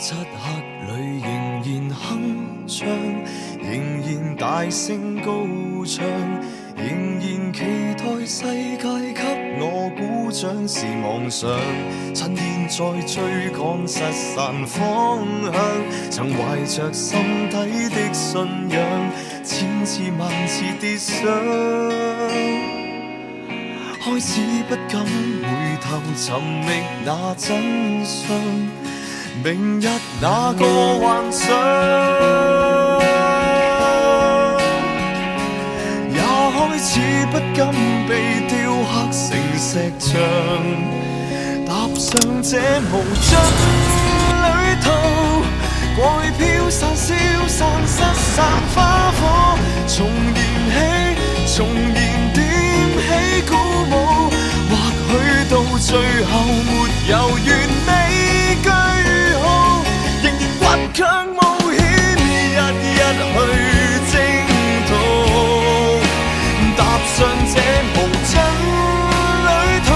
漆黑裏仍然哼唱，仍然大聲高唱，仍然期待世界給我鼓掌是妄想。趁現在追趕失散方向，曾懷着心底的信仰，千次萬次跌傷，開始不敢回頭尋覓那真相，明日那個幻想，也開始不敢被雕刻成石像，踏上這無盡旅途，過去飄散消散失散花火，重燃起重燃點起鼓舞，或許到最後沒有完美句號，仍然頑強冒險，日日去征途，踏上這無盡旅途，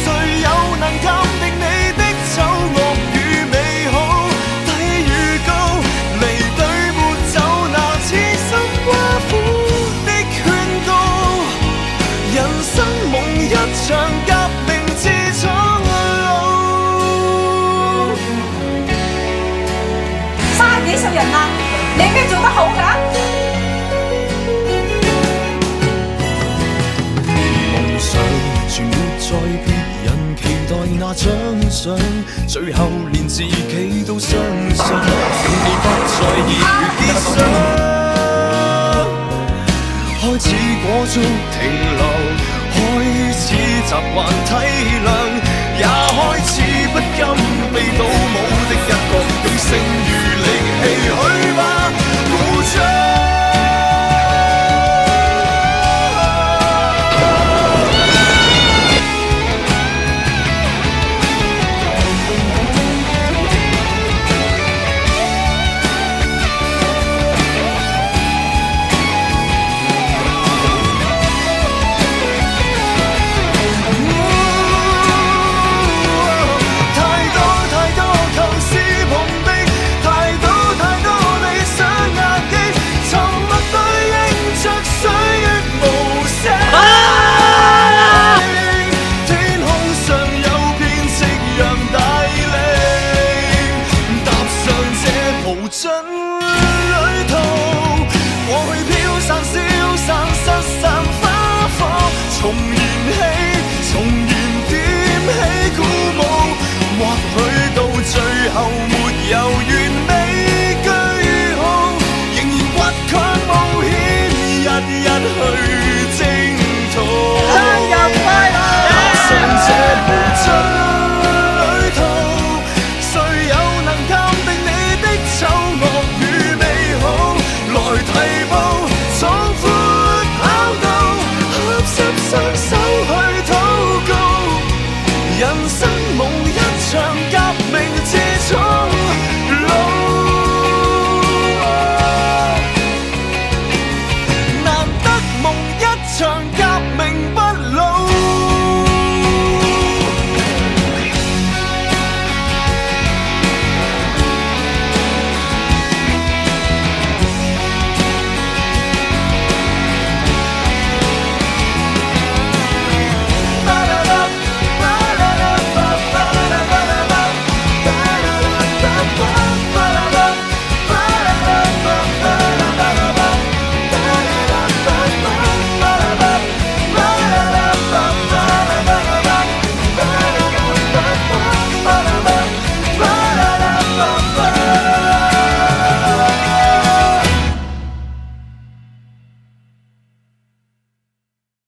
誰又能鑑定你的醜惡與美好？睇預告，離隊沒走，那痴心挖苦的勸告，人生夢一場革命之蒼老。幾十人啦，你咩做得好㗎？夢想全沒在別人期待那獎賞，最後連自己都相信，你不再熱血結霜，開始裹足停留，開始習慣體諒，也開始不甘被倒舞的一角，用剩餘力氣去吧。